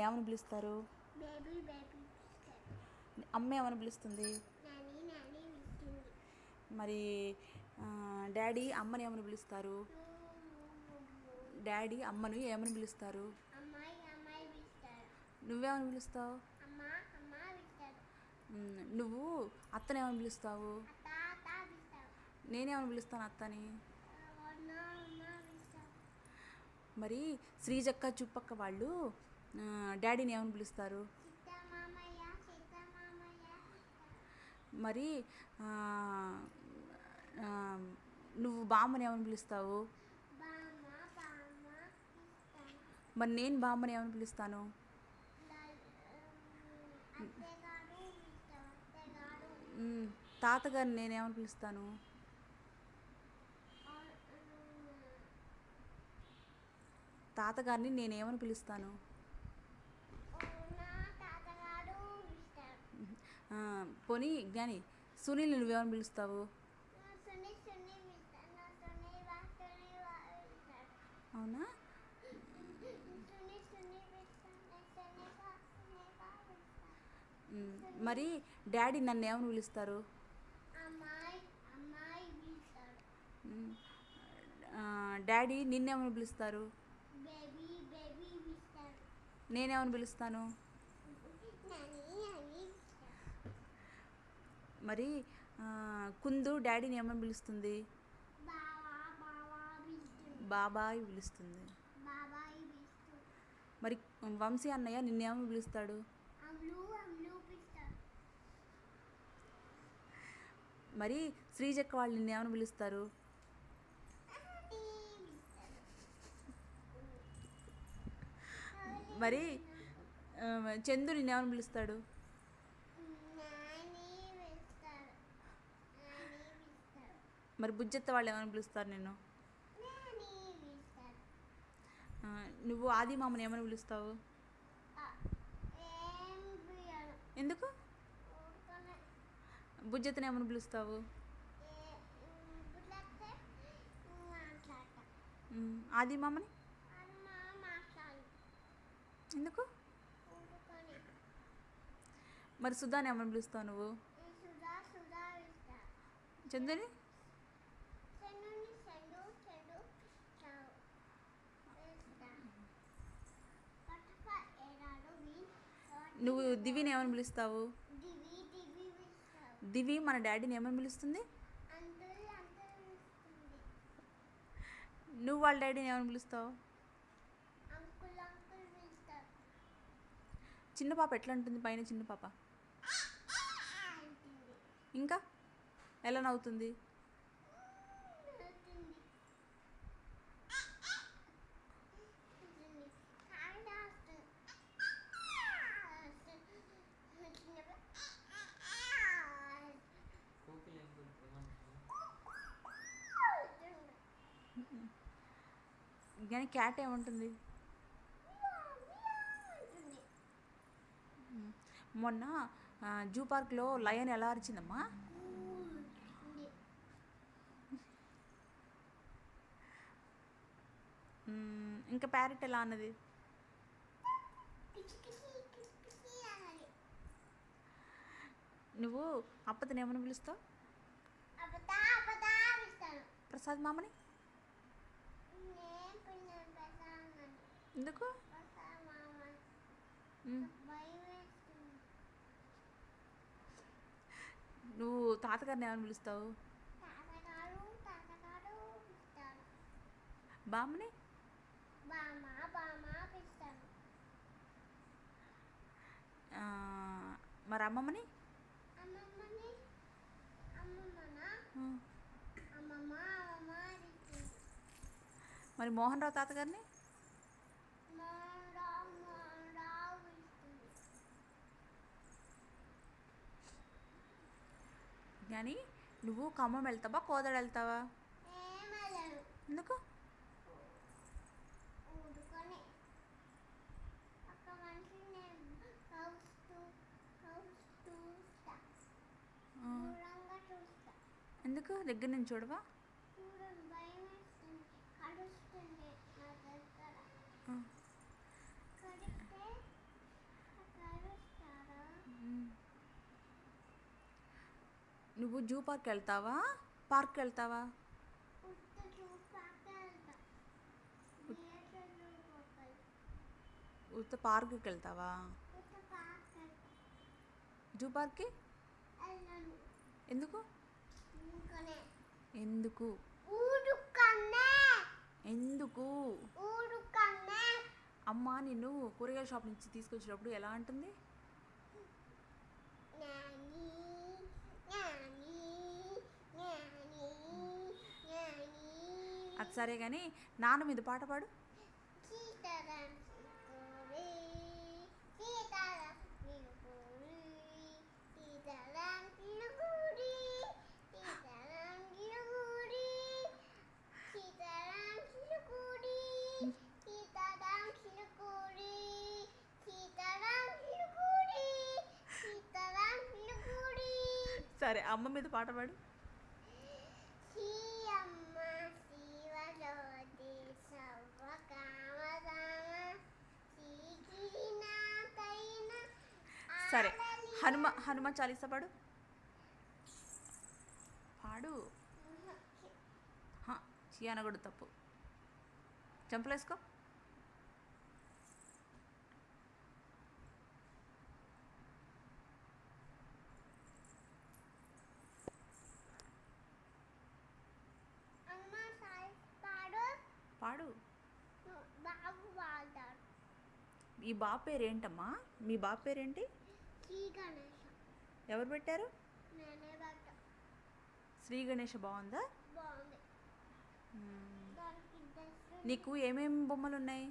ఏమని పిలుస్తారు? Baby baby. అమ్మ ఏమని పిలుస్తుంది? నాని నాని పిలుస్తుంది. మరి డాడీ అమ్మని ఏమని పిలుస్తారు? డాడీ అమ్మను ఏమని పిలుస్తారు? అమ్మాయి అమ్మాయి పిలుస్తారు. నువ్వేమని పిలుస్తావు? అమ్మ అమ్మ పిలుస్తారు. నువ్వు అత్తని ఏమని పిలుస్తావు? అత్త అత్త పిలుస్తారు. నేనేమని పిలుస్తాను అత్తని? అన్న అన్న పిలుస్తారు. మరి శ్రీజక్క చుప్పక్క వాళ్ళు డాడీని ఏమని పిలుస్తారు? సీత మామయ్య సీత మామయ్య పిలుస్తారు. మరి నువ్వు బామ్మని ఏమని పిలుస్తావు? బామ్మ బామ్మ పిలుస్తాను. మరి నేను బామ్మని ఏమని పిలుస్తాను? అత్తగారు పిలుస్తారు. అత్తగారు. తాతగారిని నేనేమని పిలుస్తాను? తాతగారిని నేనేమని పిలుస్తాను? తాతగారు పిలుస్తారు. పోనీ జ్ఞాని సునీల్ నువ్వేమని పిలుస్తావు? సుని సుని పిలుస్తాను. సుని వా సుని వా పిలుస్తారు. అవునా? సుని సుని పిలుస్తాను. సుని వా సుని వా పిలుస్తారు. మరి డాడీ నన్ను ఏమని పిలుస్తారు? అమ్మాయి అమ్మాయి పిలుస్తారు. డాడీ నిన్నేమని పిలుస్తారు? బేబీ బేబీ పిలుస్తారు. నేనేమని పిలుస్తాను? నాని నాని పిలుస్తారు. మరి కుందు డాడీని ఏమని పిలుస్తుంది? బావా బావా పిలుస్తుంది. బాబాయ్ పిలుస్తుంది. బాబాయ్ పిలుస్తుంది. మరి వంశీ అన్నయ్య నిన్నేమని పిలుస్తాడు? అమ్లు అమ్లు పిలుస్తారు. మరి శ్రీజక్క వాళ్ళు నిన్నేమని పిలుస్తారు? మరి చందు నిన్నేమని పిలుస్తాడు? మరి బుజ్జత్త వాళ్ళు ఏమని పిలుస్తారు నిన్ను? నువ్వు ఆది మామని ఏమని పిలుస్తావు? ఎందుకు? బుజ్జత్తని ఏమని పిలుస్తావు? ఆది మామని ఎందుకు? మరి సుధాని ఏమని పిలుస్తావు నువ్వు? చందుని? నువ్వు దివిని ఏమని పిలుస్తావు? దివి మన డాడీని ఏమని పిలుస్తుంది? నువ్వు వాళ్ళ డాడీని ఏమని పిలుస్తావు? చిన్న పాప ఎట్లా ఉంటుంది? పైన చిన్న పాప ఇంకా ఎలా నవ్వుతుంది? కానీ క్యాట్ ఏముంటుంది? మొన్న జూ పార్క్లో లయన్ ఎలా అరిచిందమ్మా? ఇంకా ప్యారెట్ ఎలా అన్నది? నువ్వు అప్పతని ఏమని పిలుస్తావు? ప్రసాద్ మామని ఎందుకు? నువ్వు తాతగారిని ఏమని పిలుస్తావు? బామ్మని మరి అమ్మమ్మని? మరి మోహన్ రావు తాతగారిని? కానీ నువ్వు ఖమ్మం వెళ్తావా కోదాడ వెళ్తావా? ఎందుకు? ఎందుకు దగ్గర నుంచి చూడవా? నువ్వు జూ పార్క్ వెళ్తావా, పార్క్ వెళ్తావా? ఉత్త చూపాక వెళ్తా. థియేటర్ చూపాలి. ఉత్త పార్క్కి వెళ్తావా? ఉత్త పాక వెళ్తా. జూ పార్క్కి వెళ్ళను. ఎందుకు? ఇంకనే ఎందుకు ఊరుకనే ఎందుకు ఊరుకనే అమ్మ నిన్ను కూరగాయల షాప్ నుంచి తీసుకొచ్చినప్పుడు ఎలా అంటుంది? నాని నాని నాని నాని అది సరే కానీ నాన్న మీద పాట పాడు. సీతారాం చిలుకూరి సీతారాం చిలుకూరి సీతారాం చిలుకూరి సీతారాం చిలుకూరి సీతారాం చిలుకూరి సీతారాం చిలుకూరి సీతారాం చిలుకూరి సీతారాం చిలుకూరి సరే అమ్మ మీద పాట పాడు. శ్రీయమ్మ శివజ్యోతి సర్వకామదామ శ్రీగిరినాథైన సరే హనుమ చాలీసా పాడు. పాడు. చీ అనకూడదు, తప్పు. చంపలేసుకో. అమ్మ సాయి పాడు. పాడు. బాబు వాడతాడు. ఈ బాబు పేరేంటమ్మా? మీ బాబు పేరేంటి? శ్రీ గణేష. ఎవరు పెట్టారు? నేనే పడ్డా. శ్రీ గణేష బాగుందా? బాగుంది. మ్మ్. దానికి డ్రెస్ నీకు ఏమేమి బొమ్మలు ఉన్నాయి?